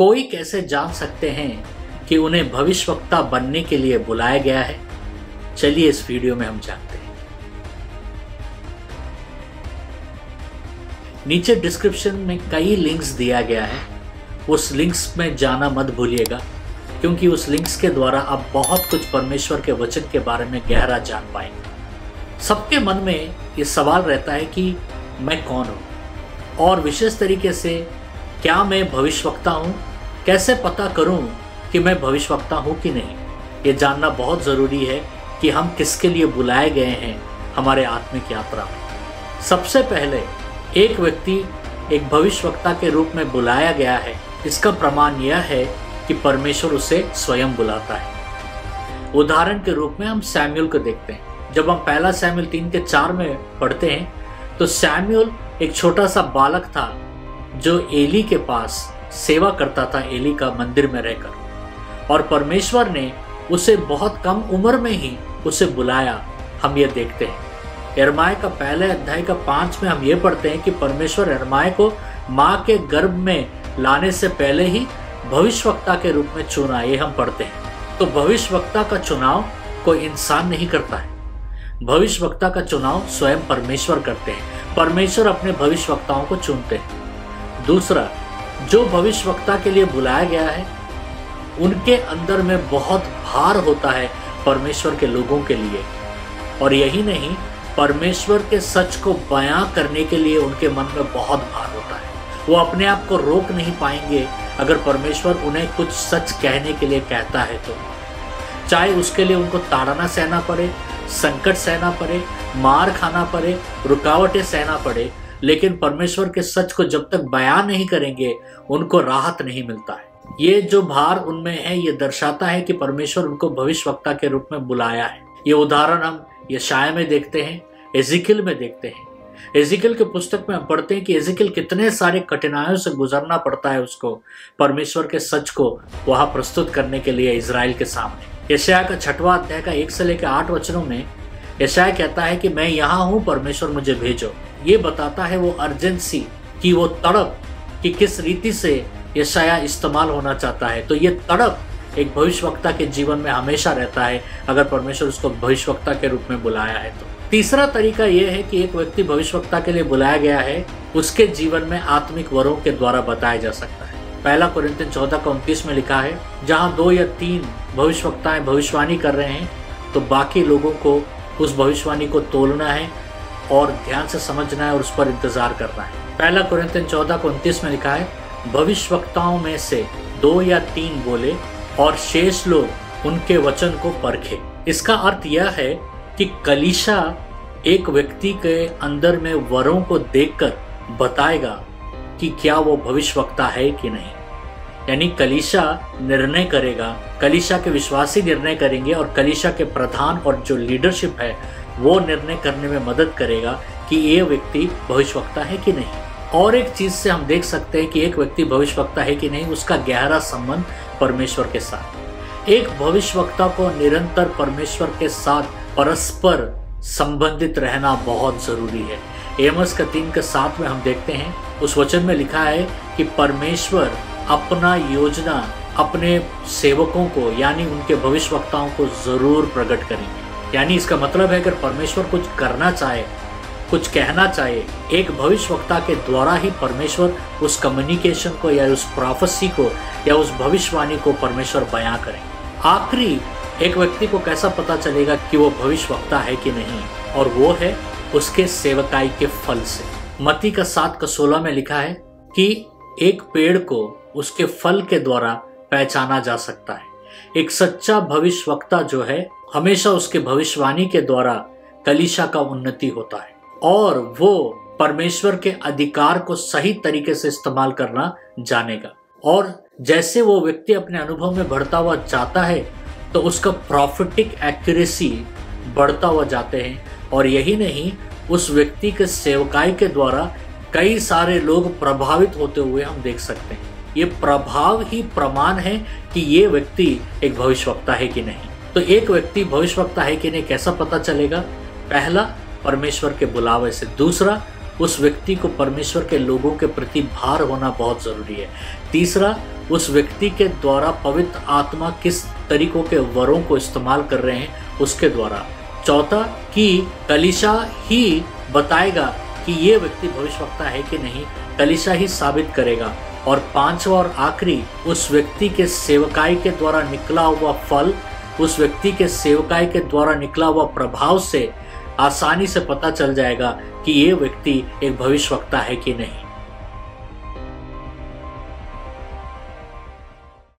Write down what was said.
कोई कैसे जान सकते हैं कि उन्हें भविष्यवक्ता बनने के लिए बुलाया गया है? चलिए इस वीडियो में हम जानते हैं। नीचे डिस्क्रिप्शन में कई लिंक्स दिया गया है, उस लिंक्स में जाना मत भूलिएगा, क्योंकि उस लिंक्स के द्वारा आप बहुत कुछ परमेश्वर के वचन के बारे में गहरा जान पाएंगे। सबके मन में ये सवाल रहता है कि मैं कौन हूँ, और विशेष तरीके से क्या मैं भविष्यवक्ता हूँ? कैसे पता करूँ कि मैं भविष्यवक्ता हूँ कि नहीं? ये जानना बहुत ज़रूरी है कि हम किसके लिए बुलाए गए हैं हमारे आत्मिक यात्रा में। सबसे पहले एक व्यक्ति एक भविष्यवक्ता के रूप में बुलाया गया है, इसका प्रमाण यह है कि परमेश्वर उसे स्वयं बुलाता है। उदाहरण के रूप में हम सैमुअल को देखते हैं। जब हम पहला सैमुअल 3:4 में पढ़ते हैं तो सैमुअल एक छोटा सा बालक था जो एली के पास सेवा करता था, एली का मंदिर में रहकर, और परमेश्वर ने उसे बहुत कम उम्र में ही उसे बुलाया। हम ये देखते हैं यिर्मयाह का पहले अध्याय का 5 में हम ये पढ़ते हैं कि परमेश्वर यिर्मयाह को माँ के गर्भ में लाने से पहले ही भविष्यवक्ता के रूप में चुना, ये हम पढ़ते हैं। तो भविष्यवक्ता का चुनाव कोई इंसान नहीं करता है, भविष्यवक्ता का चुनाव स्वयं परमेश्वर करते हैं। परमेश्वर अपने भविष्यवक्ताओं को चुनते हैं। दूसरा, जो भविष्यवक्ता के लिए बुलाया गया है उनके अंदर में बहुत भार होता है परमेश्वर के लोगों के लिए, और यही नहीं, परमेश्वर के सच को बयां करने के लिए उनके मन में बहुत भार होता है। वो अपने आप को रोक नहीं पाएंगे अगर परमेश्वर उन्हें कुछ सच कहने के लिए कहता है तो, चाहे उसके लिए उनको ताड़ना सहना पड़े, संकट सहना पड़े, मार खाना पड़े, रुकावटें सहना पड़े, लेकिन परमेश्वर के सच को जब तक बयान नहीं करेंगे उनको राहत नहीं मिलता है। ये जो भार उनमें है ये दर्शाता है कि परमेश्वर उनको भविष्यवक्ता के रूप में बुलाया है। ये उदाहरण हम यशायाह में देखते हैं, एजिकिल में देखते हैं। एजिकिल के पुस्तक में हम पढ़ते हैं कि एजिकिल कितने सारे कठिनाइयों से गुजरना पड़ता है उसको परमेश्वर के सच को वहां प्रस्तुत करने के लिए इजराइल के सामने। यशायाह का 6वां अध्याय का 1 से लेकर 8 वचनों में यशायाह कहता है कि मैं यहाँ हूँ, परमेश्वर मुझे भेजो। ये बताता है वो अर्जेंसी की, वो तड़प कि किस रीति से यशायाह इस्तेमाल होना चाहता है। तो ये तड़प एक भविष्यवक्ता के जीवन में हमेशा रहता है अगर परमेश्वर उसको भविष्यवक्ता के रूप में बुलाया है तो। तीसरा तरीका यह है कि एक व्यक्ति भविष्यवक्ता के लिए बुलाया गया है, उसके जीवन में आत्मिक वरों के द्वारा बताया जा सकता है। 1 कोरिन्थियन 14:29 में लिखा है, जहाँ 2 या 3 भविष्यवक्ताएं भविष्यवाणी कर रहे हैं तो बाकी लोगों को उस भविष्यवाणी को तोलना है और ध्यान से समझना है और उस पर इंतजार करना है। 1 कोरिन्थियन 14:29 में लिखा है, भविष्यवक्ताओं में से 2 या 3 बोले और शेष लोग उनके वचन को परखे। इसका अर्थ यह है कि कलीसिया एक व्यक्ति के अंदर में वरों को देखकर बताएगा कि क्या वो भविष्यवक्ता है कि नहीं। यानी कलीसिया निर्णय करेगा, कलीसिया के विश्वासी निर्णय करेंगे और कलीसिया के प्रधान और जो लीडरशिप है वो निर्णय करने में मदद करेगा कि ये व्यक्ति भविष्यवक्ता है कि नहीं। और एक चीज से हम देख सकते हैं कि एक व्यक्ति भविष्यवक्ता है कि नहीं, उसका गहरा संबंध परमेश्वर के साथ। एक भविष्यवक्ता को निरंतर परमेश्वर के साथ परस्पर संबंधित रहना बहुत जरूरी है। एमोस का 3:7 में हम देखते हैं, उस वचन में लिखा है कि परमेश्वर अपना योजना अपने सेवकों को यानी उनके भविष्यवक्ताओं को जरूर प्रकट करेंगे। यानी इसका मतलब है अगर परमेश्वर कुछ करना चाहे, कुछ कहना चाहे, एक भविष्यवक्ता के द्वारा ही परमेश्वर उस कम्युनिकेशन को या उस प्रोफेसी को या उस भविष्यवाणी को परमेश्वर बयां करेंगे। आखिरी, एक व्यक्ति को कैसा पता चलेगा कि वो भविष्यवक्ता है कि नहीं, और वो है उसके सेवकाई के फल से। मत्ती का 7:16 में लिखा है कि एक पेड़ को उसके फल के द्वारा पहचाना जा सकता है। एक सच्चा भविष्यवक्ता जो है हमेशा उसके भविष्यवाणी के द्वारा कलीसिया का उन्नति होता है और वो परमेश्वर के अधिकार को सही तरीके से इस्तेमाल करना जानेगा। और जैसे वो व्यक्ति अपने अनुभव में बढ़ता हुआ जाता है तो उसका प्रॉफिटिक एक्यूरेसी बढ़ता हुआ जाते हैं, और यही नहीं, उस व्यक्ति के सेवकाई के द्वारा कई सारे लोग प्रभावित होते हुए हम देख सकते हैं। ये प्रभाव ही प्रमाण है कि ये व्यक्ति एक भविष्यवक्ता है कि नहीं। तो एक व्यक्ति भविष्यवक्ता है कि नहीं कैसा पता चलेगा? पहला, परमेश्वर के बुलावे से। दूसरा, उस व्यक्ति को परमेश्वर के लोगों के प्रति भार होना बहुत जरूरी है। तीसरा, उस व्यक्ति के द्वारा पवित्र आत्मा किस तरीकों के वरों को इस्तेमाल कर रहे हैं उसके द्वारा। चौथा कि कलीसिया ही बताएगा कि ये व्यक्ति भविष्यवक्ता है कि नहीं, कलीसिया ही साबित करेगा। और पांचवा और आखिरी, उस व्यक्ति के सेवकाई के द्वारा निकला हुआ फल, उस व्यक्ति के सेवकाई के द्वारा निकला हुआ प्रभाव से आसानी से पता चल जाएगा कि ये व्यक्ति एक भविष्यवक्ता है कि नहीं।